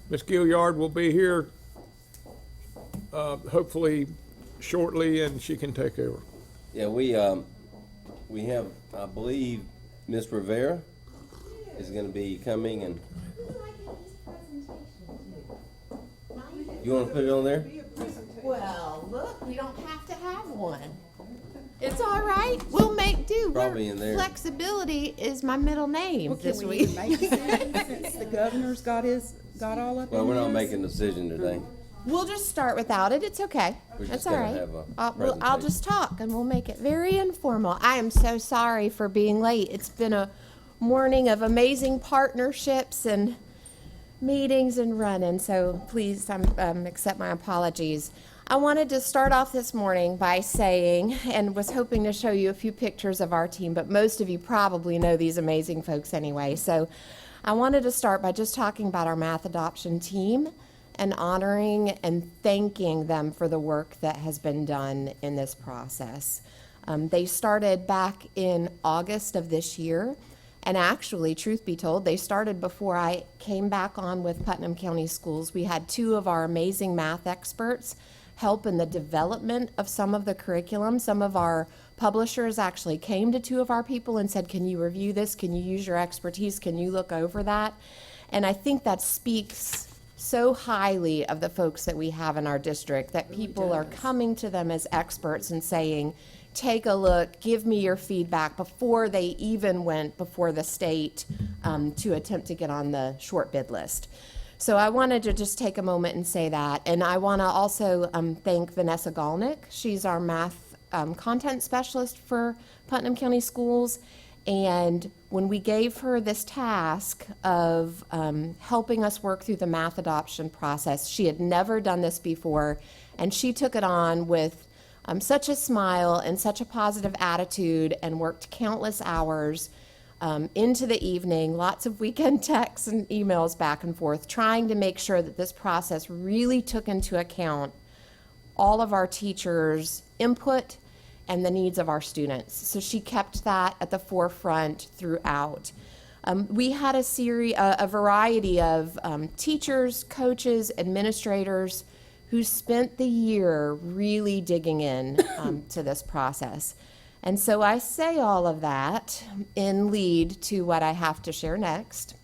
Ms. Gilliard will be here hopefully shortly, and she can take over. Yeah, we have, I believe, Ms. Rivera is gonna be coming, and you wanna put it on there? Well, look, we don't have to have one. It's all right. We'll make do. Probably in there. Flexibility is my middle name Well, this can we week. even make a decision since the governor's got all up in Well, we're not his? making a decision today. We'll just start without it. It's okay. We're That's just all gonna right. have a I'll presentation. just talk and we'll make it very informal. I am so sorry for being late. It's been a morning of amazing partnerships and meetings and running, so please accept my apologies. I wanted to start off this morning by saying, and was hoping to show you a few pictures of our team, but most of you probably know these amazing folks anyway. So I wanted to start by just talking about our math adoption team and honoring and thanking them for the work that has been done in this process. They started back in August of this year. And actually, truth be told, they started before I came back on with Putnam County Schools. We had two of our amazing math experts help in the development of some of the curriculum. Some of our publishers actually came to two of our people and said, can you review this? Can you use your expertise? Can you look over that? And I think that speaks so highly of the folks that we have in our district, that people are coming to them as experts and saying, take a look, give me your feedback, before they even went before the state to attempt to get on the short bid list. So I wanted to just take a moment and say that. And I want to also thank Vanessa Galnick. She's our math content specialist for Putnam County Schools. And when we gave her this task of helping us work through the math adoption process, she had never done this before, and she took it on with such a smile and such a positive attitude, and worked countless hours into the evening, lots of weekend texts and emails back and forth, trying to make sure that this process really took into account all of our teachers' input and the needs of our students. So she kept that at the forefront throughout. We had a variety of teachers, coaches, administrators who spent the year really digging in to this process. And so I say all of that in lead to what I have to share next,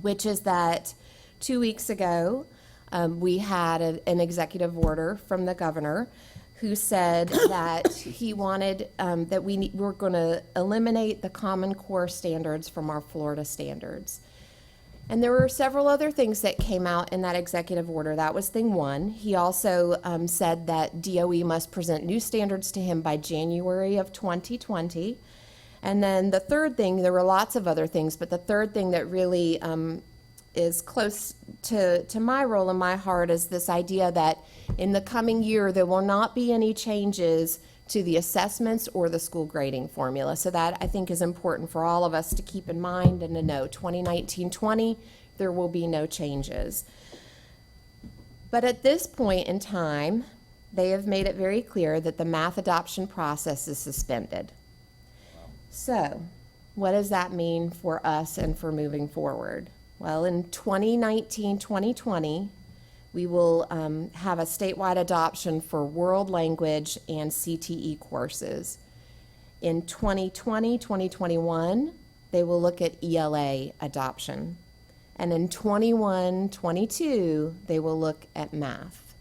which is that 2 weeks ago, we had an executive order from the governor who said that he wanted, that we're going to eliminate the Common Core standards from our Florida standards. And there were several other things that came out in that executive order. That was thing one. He also said that DOE must present new standards to him by January of 2020. And then the third thing, there were lots of other things, but the third thing that really is close to my role in my heart is this idea that in the coming year, there will not be any changes to the assessments or the school grading formula. So that, I think, is important for all of us to keep in mind and to know. 2019-20, there will be no changes. But at this point in time, they have made it very clear that the math adoption process is suspended. So what does that mean for us and for moving forward? Well, in 2019-2020, we will have a statewide adoption for world language and CTE courses. In 2020-2021, they will look at ELA adoption. And in 21-22, they will look at math.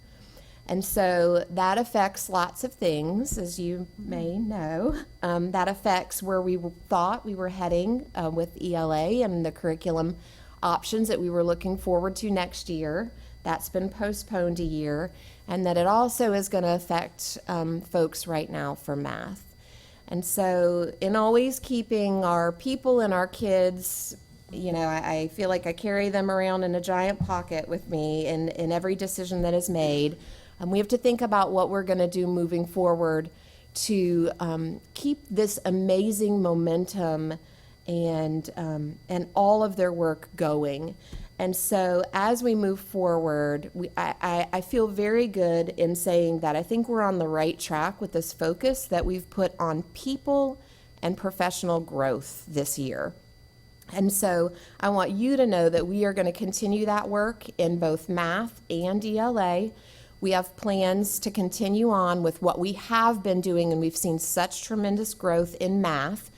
And so that affects lots of things, as you may know. That affects where we thought we were heading with ELA and the curriculum options that we were looking forward to next year. That's been postponed a year, and that it also is going to affect folks right now for math. And so in always keeping our people and our kids, you know, I feel like I carry them around in a giant pocket with me in every decision that is made. And we have to think about what we're going to do moving forward to keep this amazing momentum and all of their work going. And so as we move forward, I feel very good in saying that I think we're on the right track with this focus that we've put on people and professional growth this year. And so I want you to know that we are going to continue that work in both math and ELA. We have plans to continue on with what we have been doing, and we've seen such tremendous growth in math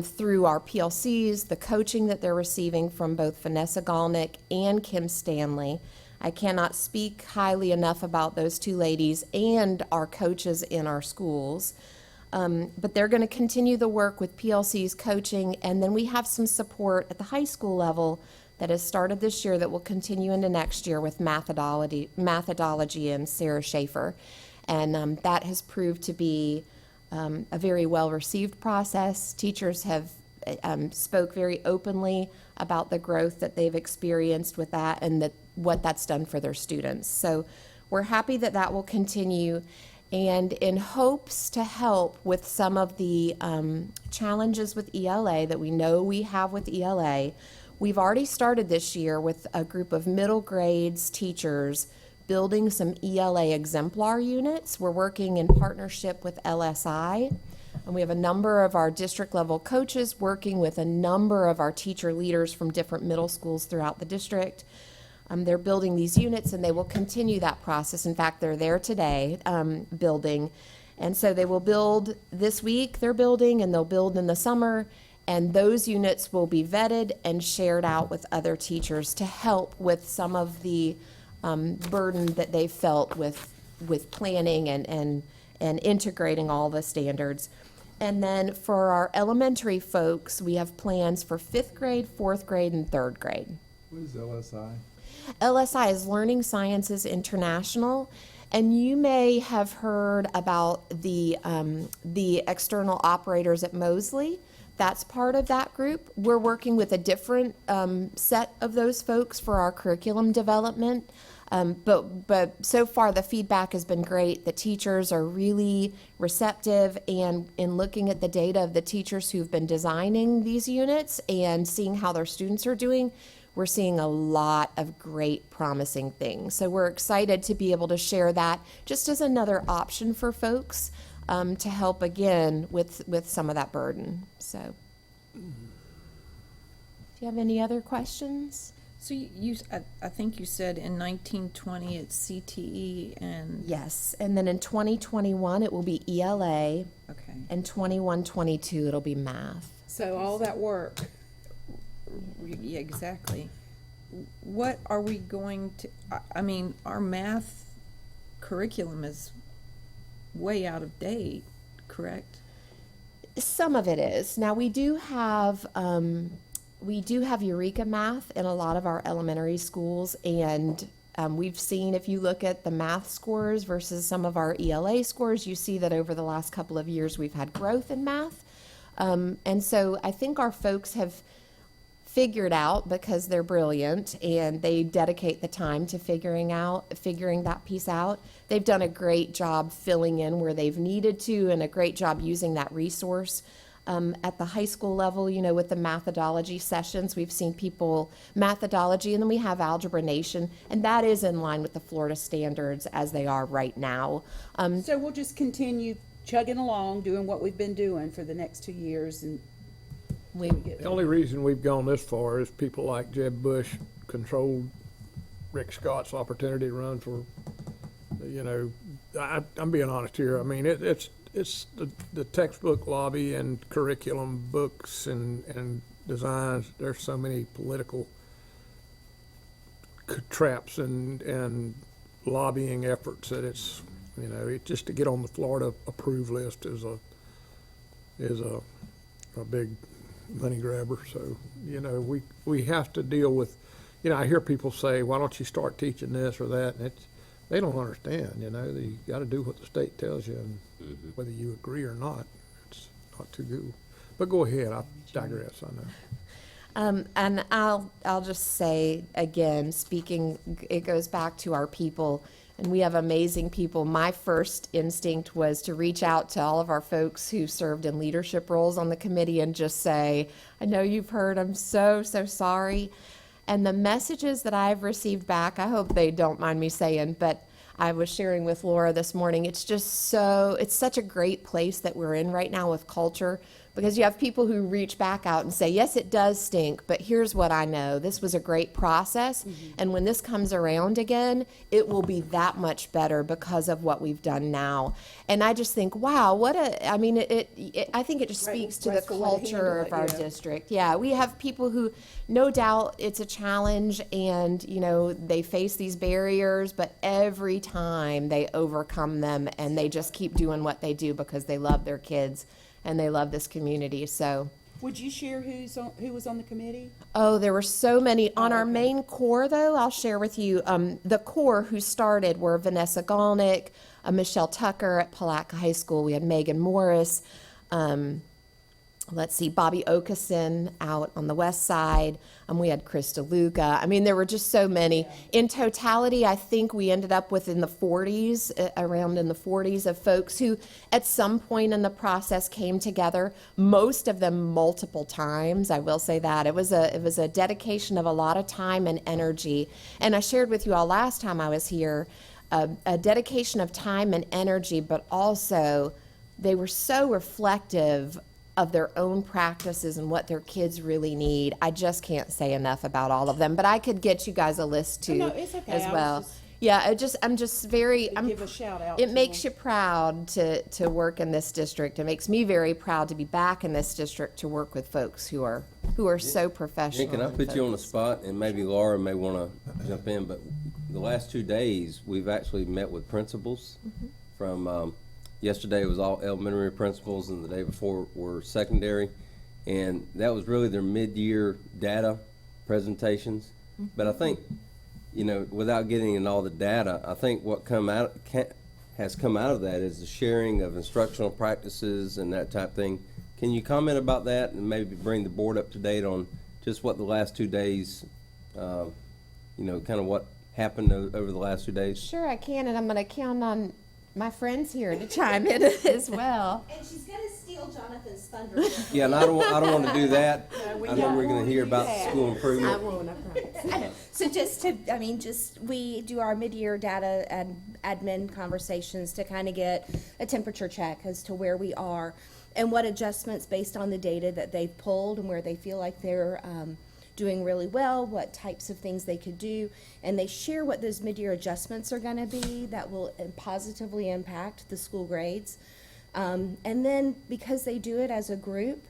through our PLCs, the coaching that they're receiving from both Vanessa Galnick and Kim Stanley. I cannot speak highly enough about those two ladies and our coaches in our schools. But they're going to continue the work with PLC's coaching, and then we have some support at the high school level that has started this year that will continue into next year with methodology and Sarah Schaefer. And that has proved to be a very well-received process. Teachers have spoke very openly about the growth that they've experienced with that and what that's done for their students. So we're happy that that will continue. And in hopes to help with some of the challenges with ELA that we know we have with ELA, we've already started this year with a group of middle grades teachers building some ELA exemplar units. We're working in partnership with LSI, and we have a number of our district level coaches working with a number of our teacher leaders from different middle schools throughout the district. They're building these units, and they will continue that process. In fact, they're there today building. And so they will build this week, they're building, and they'll build in the summer. And those units will be vetted and shared out with other teachers to help with some of the burden that they felt with planning and integrating all the standards. And then for our elementary folks, we have plans for 5th grade, 4th grade, and 3rd grade. What is LSI? LSI is Learning Sciences International, and you may have heard about the external operators at Mosley. That's part of that group. We're working with a different set of those folks for our curriculum development. But so far the feedback has been great. The teachers are really receptive, and in looking at the data of the teachers who've been designing these units and seeing how their students are doing, we're seeing a lot of great promising things. So we're excited to be able to share that just as another option for folks to help again with some of that burden. So, do you have any other questions? So I think you said in 1920 it's CTE and. Yes, and then in 2021 it will be ELA, Okay. and 21-22 it'll be math. So all that work. Yeah, exactly. What are we going to, I mean, our math curriculum is way out of date, correct? Some of it is. Now we do have Eureka Math in a lot of our elementary schools, and we've seen, if you look at the math scores versus some of our ELA scores, you see that over the last couple of years we've had growth in math. And so I think our folks have figured out, because they're brilliant and they dedicate the time to figuring that piece out. They've done a great job filling in where they've needed to, and a great job using that resource. At the high school level, with the methodology sessions, we've seen people methodology, and then we have Algebra Nation, and that is in line with the Florida standards as they are right now. So we'll just continue chugging along, doing what we've been doing for the next 2 years, and The only reason we've gone this far is people like Jeb Bush controlled Rick Scott's opportunity to run for, I'm being honest here. I mean, it's the textbook lobby and curriculum books and designs. There's so many political traps and lobbying efforts that it's, just to get on the Florida approved list is a big money grabber. So, we have to deal with, I hear people say, why don't you start teaching this or that? And they don't understand, you got to do what the state tells you, and whether you agree or not, it's not too good. But go ahead, I digress, I know. And I'll just say again, it goes back to our people, and we have amazing people. My first instinct was to reach out to all of our folks who served in leadership roles on the committee and just say, I know you've heard, I'm so sorry. And the messages that I've received back, I hope they don't mind me saying, but I was sharing with Laura this morning, it's such a great place that we're in right now with culture, because you have people who reach back out and say, yes, it does stink, but here's what I know. This was a great process. And when this comes around again, it will be that much better because of what we've done now. And I just think, wow, I think it just speaks to the grateful way to culture handle of it, our yeah. district. Yeah, we have people who, no doubt it's a challenge and, they face these barriers, but every time they overcome them and they just keep doing what they do because they love their kids and they love this community. So, Would you share who was on the committee? oh, there were so many. On our main core, though, I'll share with you, the core who started were Vanessa Galnick, Michelle Tucker at Palatka High School. We had Megan Morris, let's see, Bobby Okeson out on the west side. We had Chris DeLuca. I mean, there were just so many. In totality, I think we ended up with in the 40s, around in the 40s of folks who at some point in the process came together, most of them multiple times. I will say that. It was a dedication of a lot of time and energy. And I shared with you all last time I was here, a dedication of time and energy, but also they were so reflective of their own practices and what their kids really need. I just can't say enough about all of them, but I could get you guys a list too, no, it's okay. as I was well. just- Yeah, I'm just very, Give a shout out. it to makes them. you proud to work in this district. It makes me very proud to be back in this district to work with folks who are so professional. Jen, can I and put you on the focused. spot, and maybe Laura may want to jump in, but the last 2 days, we've actually met with principals from, yesterday was all elementary principals, and the day before were secondary, and that was really their mid-year data presentations. But I think, without getting in all the data, I think what has come out of that is the sharing of instructional practices and that type thing. Can you comment about that and maybe bring the board up to date on just what the last 2 days, kind of what happened over the last 2 days? Sure, I can, and I'm going to count on my friends here to chime in as well. And she's gonna steal Jonathan's thunder. Yeah, and I don't want to do that. I know don't we're going wanna to hear do about that. school improvement. I know. So we do our mid-year data and admin conversations to kind of get a temperature check as to where we are and what adjustments based on the data that they've pulled and where they feel like they're doing really well, what types of things they could do, and they share what those mid-year adjustments are gonna be that will positively impact the school grades. And then because they do it as a group,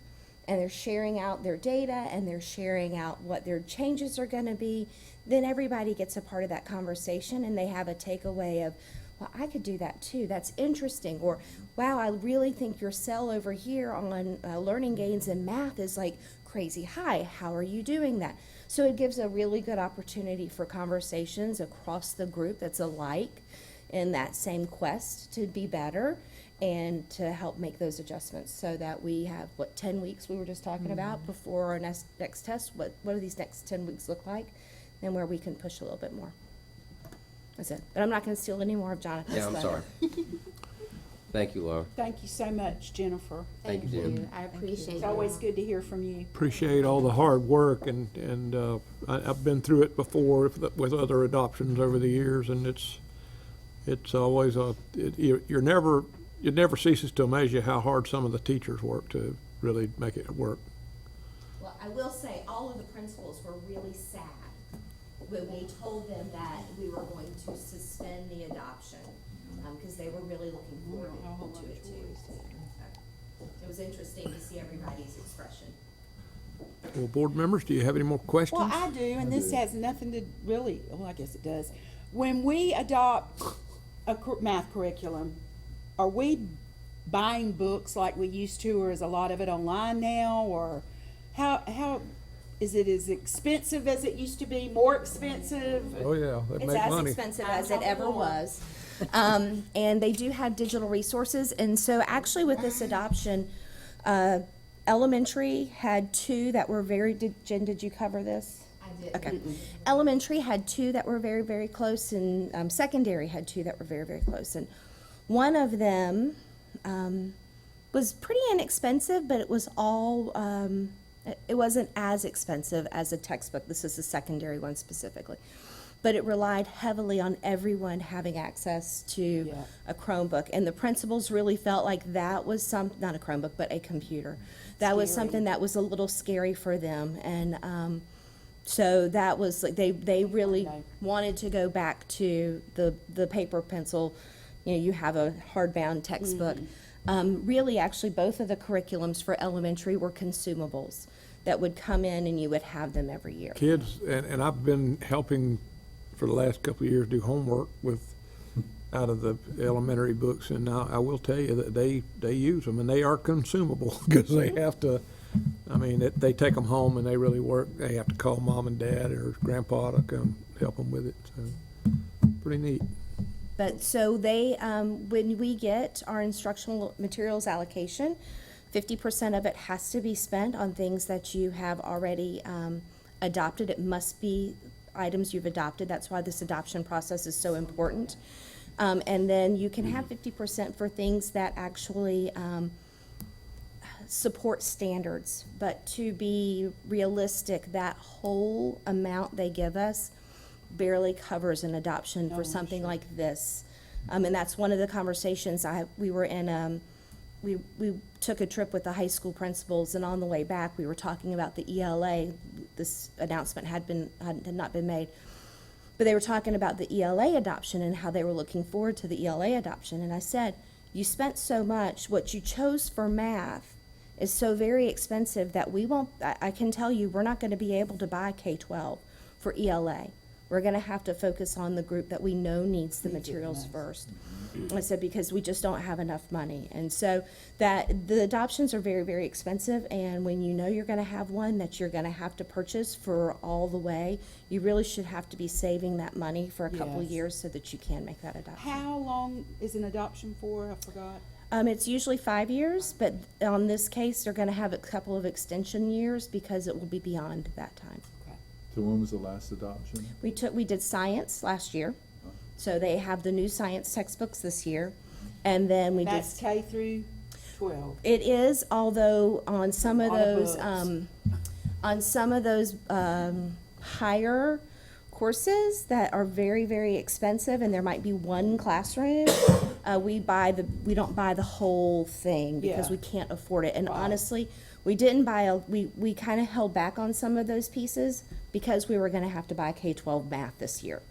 and they're sharing out their data, and they're sharing out what their changes are gonna be, then everybody gets a part of that conversation, and they have a takeaway of, well, I could do that too, that's interesting, or, wow, I really think your cell over here on learning gains in math is like crazy high, how are you doing that? So it gives a really good opportunity for conversations across the group that's alike in that same quest to be better and to help make those adjustments so that we have, 10 weeks we were just talking about before our next test? What do these next 10 weeks look like? And where we can push a little bit more. That's it. But I'm not going to steal any more of Jonathan's Yeah, I'm thunder. sorry. Thank you, Laura. Thank you so much, Jennifer. Thank you, Jen. I appreciate It's it. always good to hear from you. Appreciate all the hard work and I've been through it before with other adoptions over the years, and it's always it never ceases to amaze you how hard some of the teachers work to really make it work. Well, I will say, all of the principals were really sad when we told them that we were going to suspend the adoption, because they were really looking forward to it too. It was interesting to see everybody's expression. Well, board members, do you have any more questions? Well, I do, and this has nothing to really, well, I guess it does. When we adopt a math curriculum, are we buying books like we used to, or is a lot of it online now, or how is it as expensive as it used to be, more expensive? Oh, yeah, they It's make as money. expensive as it ever was. And they do have digital resources, and so actually with this adoption, elementary had 2 that were Jen, did you cover this? I did. Okay. Elementary had 2 that were very, very close, and secondary had 2 that were very, very close. And one of them was pretty inexpensive, but it was all, it wasn't as expensive as a textbook. This is the secondary one specifically. but it relied heavily on everyone having access to Yeah. a Chromebook. And the principals really felt like that was not a Chromebook, but a computer. That was Scary. something that was a little scary for them. And so that was, like, they really Okay. wanted to go back to the paper pencil. You know, you have a hardbound textbook. Really, actually, both of the curriculums for elementary were consumables that would come in and you would have them every year. Kids, and I've been helping for the last couple of years do homework out of the elementary books, and now I will tell you that they use them, and they are consumable, because they have to, I mean, they take them home and they really work. They have to call mom and dad or grandpa to come help them with it, so, pretty neat. But so they, when we get our instructional materials allocation, 50% of it has to be spent on things that you have already adopted. It must be items you've adopted. That's why this adoption process is so important. And then you can have 50% for things that actually support standards. But to be realistic, that whole amount they give us barely covers an adoption for something like this. And that's one of the conversations we were in, we took a trip with the high school principals, and on the way back, we were talking about the ELA. This announcement had not been made. But they were talking about the ELA adoption and how they were looking forward to the ELA adoption. And I said, you spent so much, what you chose for math is so very expensive that we won't, I can tell you, we're not going to be able to buy K-12 for ELA. We're going to have to focus on the group that we know needs the materials first. I said, because we just don't have enough money. And so that the adoptions are very, very expensive. And when you know you're going to have one that you're going to have to purchase for all the way, you really should have to be saving that money for a couple of Yes. years so that you can make that adoption. How long is an adoption for? I forgot. It's usually 5 years, but on this case, they're going to have a couple of extension years because it will be beyond that time. Okay. So when was the last adoption? We did science last year, so they have the new science textbooks this year, and then we did. That's K through 12. It is, although on some of On the those, higher courses that are very, very expensive, and there might be one classroom, we don't buy the whole thing because Yeah. we can't afford it. And Right. honestly, we didn't buy we kind of held back on some of those pieces because we were gonna have to buy K-12 math this year.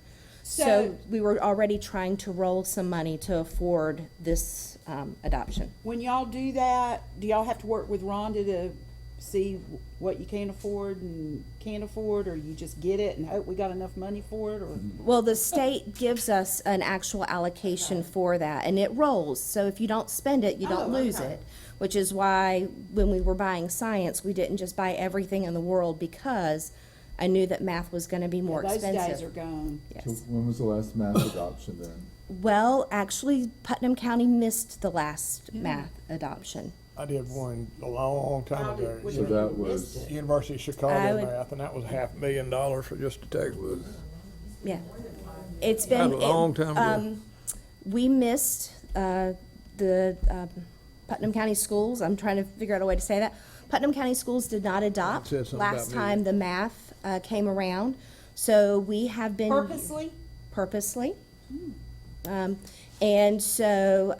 So we were already trying to roll some money to afford this, adoption. When y'all do that, do y'all have to work with Rhonda to see what you can afford and can't afford, or you just get it and hope we got enough money for it, or? Well, the state gives us an actual allocation for that, and it rolls. So if you don't spend it, you don't Oh, lose okay. it. Which is why, when we were buying science, we didn't just buy everything in the world, because I knew that math was gonna be more Those expensive. days are gone. So Yes. when was the last math adoption then? Well, actually, Putnam County missed the last math adoption. I did one a long time ago. So that was, University of I Chicago would- math, and that was $500,000 for just a textbook. Yeah. It's been. A long time ago. We missed, the, Putnam County Schools, I'm trying to figure out a way to say that. Putnam County Schools did not adopt It said something about last me. time the math, came around. So we have been. Purposely? Purposely. And so,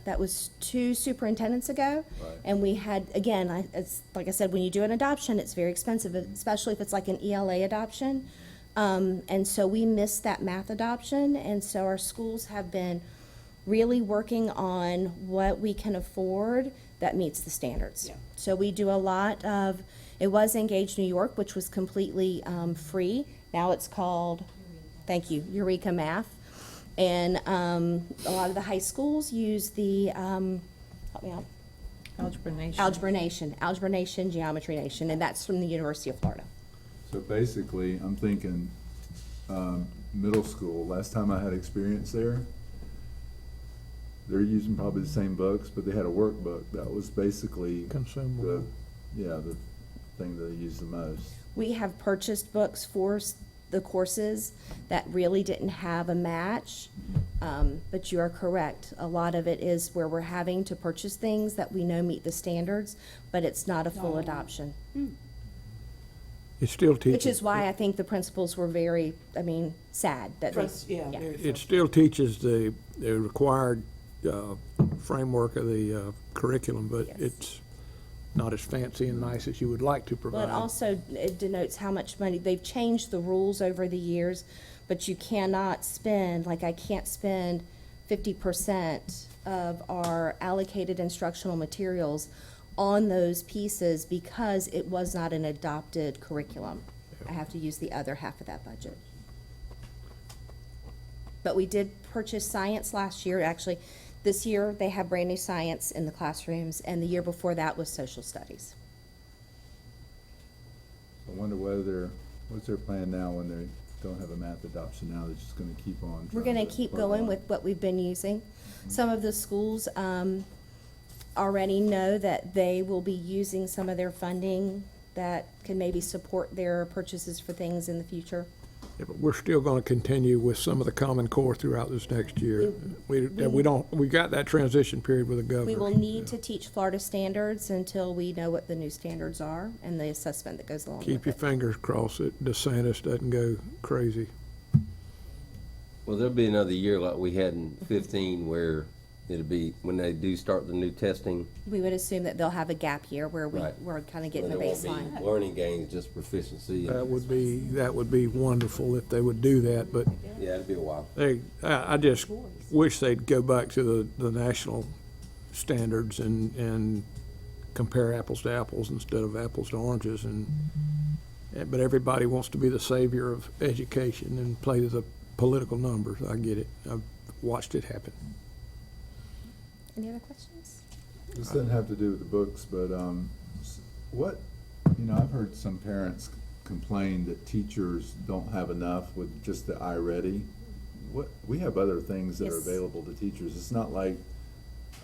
that was 2 superintendents ago. Right. And we had, again, it's, like I said, when you do an adoption, it's very expensive, especially if it's like an ELA adoption. And so we missed that math adoption, and so our schools have been really working on what we can afford that meets the standards. Yeah. So we do a lot of, it was Engage New York, which was completely free. Now it's called, thank you, Eureka Math. And a lot of the high schools use the, help me out, Algebra Nation. Algebra Nation, Geometry Nation, and that's from the University of Florida. so basically, I'm thinking, middle school, last time I had experience there, they're using probably the same books, but they had a workbook that was basically the, Consumable. the thing that they use the most. We have purchased books for the courses that really didn't have a match. But you are correct. A lot of it is where we're having to purchase things that we know meet the standards, but it's not a full adoption. It still which teaches, is why I think the principals were very, sad that they. Yeah, very it still teaches the required framework of the curriculum, but Yes. it's not as fancy and nice as you would like to Well, provide. it also, it denotes how much money, they've changed the rules over the years, but you cannot spend, like I can't spend 50% of our allocated instructional materials on those pieces because it was not an adopted curriculum. I have to use the other half of that budget. But we did purchase science last year, actually. This year, they have brand-new science in the classrooms, and the year before that was social studies. I wonder what's their plan now when they don't have a math adoption now, they're just gonna keep on. We're trying gonna to keep plug going on. with what we've been using. Some of the schools, already know that they will be using some of their funding that can maybe support their purchases for things in the future. Yeah, but we're still gonna continue with some of the Common Core throughout this next year. We got that transition period with the governor. We will need to teach Florida standards until we know what the new standards are and the assessment that goes along with it. Keep your fingers crossed that DeSantis doesn't go crazy. Well, there'll be another year like we had in 15 where it'll be, when they do start the new testing, We would assume that they'll have a gap year where Right. we're kind of getting there the won't baseline. be learning gains, just proficiency. That would be wonderful if they would do that, but Yeah, it'll be a while. I just wish they'd go back to the national standards and compare apples to apples instead of apples to oranges but everybody wants to be the savior of education and play the political numbers. I get it. I've watched it happen. Any other questions? This doesn't have to do with the books, but, I've heard some parents complain that teachers don't have enough with just the iReady. We have other things that are Yes. available to teachers. It's not like,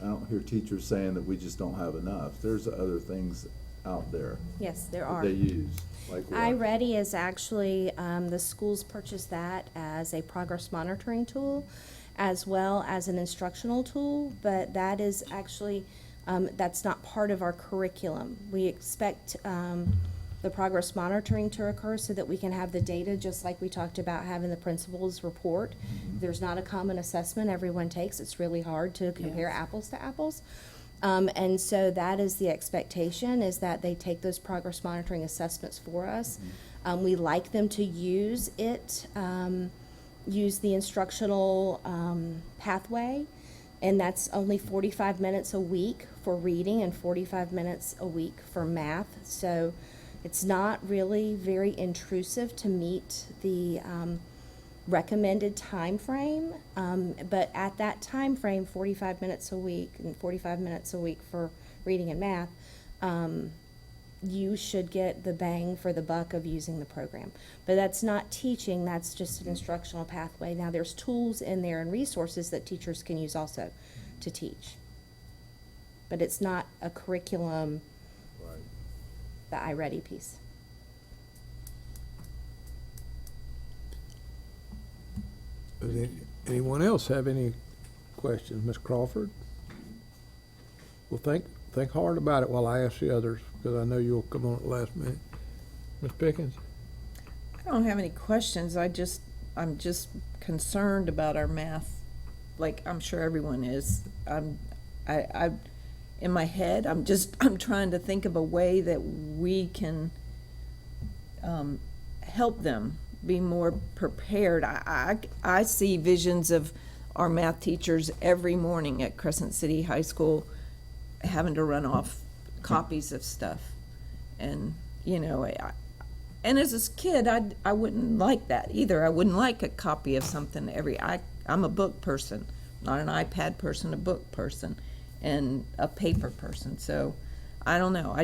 I don't hear teachers saying that we just don't have enough. There's other things out there Yes, there that are. they use, like what? iReady is actually, the schools purchase that as a progress monitoring tool, as well as an instructional tool, but that is actually, that's not part of our curriculum. We expect, the progress monitoring to occur so that we can have the data, just like we talked about having the principals report. There's not a common assessment everyone takes. It's really hard to compare apples to apples. And so that is the expectation, is that they take those progress monitoring assessments for us. We like them to use it, use the instructional pathway, and that's only 45 minutes a week for reading and 45 minutes a week for math. So it's not really very intrusive to meet the recommended time frame, but at that time frame, 45 minutes a week and 45 minutes a week for reading and math, you should get the bang for the buck of using the program. But that's not teaching, that's just an instructional pathway. Now, there's tools in there and resources that teachers can use also to teach. But it's not a curriculum, Right. the iReady piece. Does anyone else have any questions? Ms. Crawford? Well, think hard about it while I ask the others, because I know you'll come on at the last minute. Ms. Pickens? I don't have any questions. I'm just concerned about our math, like I'm sure everyone is. In my head, I'm trying to think of a way that we can help them be more prepared. I see visions of our math teachers every morning at Crescent City High School having to run off copies of stuff. And, and as a kid, I wouldn't like that either. I wouldn't like a copy of something I'm a book person, not an iPad person, a book person, and a paper person. So I don't know.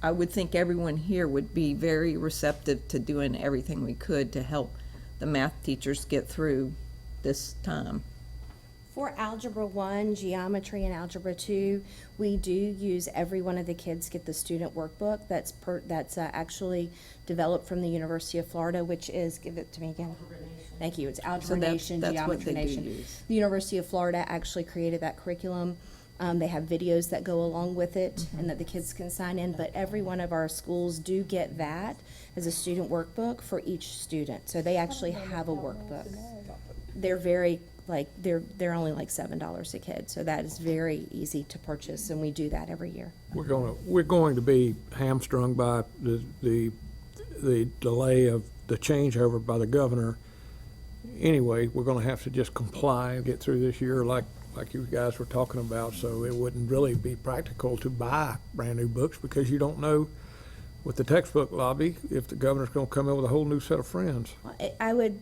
I would think everyone here would be very receptive to doing everything we could to help the math teachers get through this time. For Algebra 1, Geometry, and Algebra 2, we do use every one of the kids get the student workbook that's actually developed from the University of Florida, which is, give it to me again. Thank you, it's Algebra So Nation, that's what Geometry they do Nation. use. The University of Florida actually created that curriculum. They have videos that go along with it and that the kids can sign in, but every one of our schools do get that as a student workbook for each student. So they actually have a workbook. They're very, like, they're only like $7 a kid, so that is very easy to purchase, and we do that every year. We're going to be hamstrung by the delay of the changeover by the governor. Anyway, we're gonna have to just comply and get through this year like you guys were talking about, so it wouldn't really be practical to buy brand-new books because you don't know with the textbook lobby if the governor's gonna come in with a whole new set of friends. I would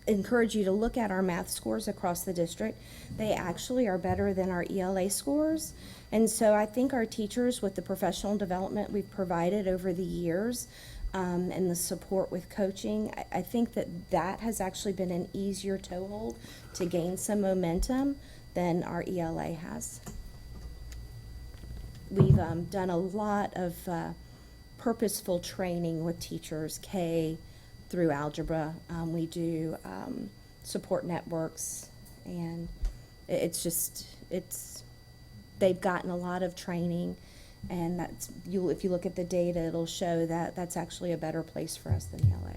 encourage you to look at our math scores across the district. They actually are better than our ELA scores. And so I think our teachers, with the professional development we've provided over the years, and the support with coaching, I think that has actually been an easier toehold to gain some momentum than our ELA has. We've done a lot of purposeful training with teachers, K through algebra. We do support networks, and they've gotten a lot of training, and if you look at the data, it'll show that that's actually a better place for us than ELA.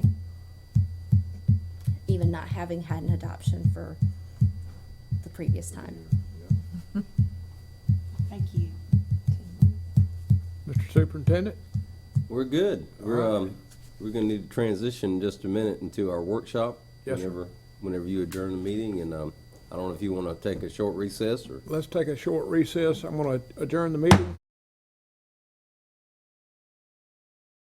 Even not having had an adoption for the previous time. Thank you. Mr. Superintendent? We're good. We're gonna need to transition in just a minute into our workshop. Yes, sir. Whenever you adjourn the meeting, and I don't know if you wanna take a short recess or. Let's take a short recess. I'm gonna adjourn the meeting.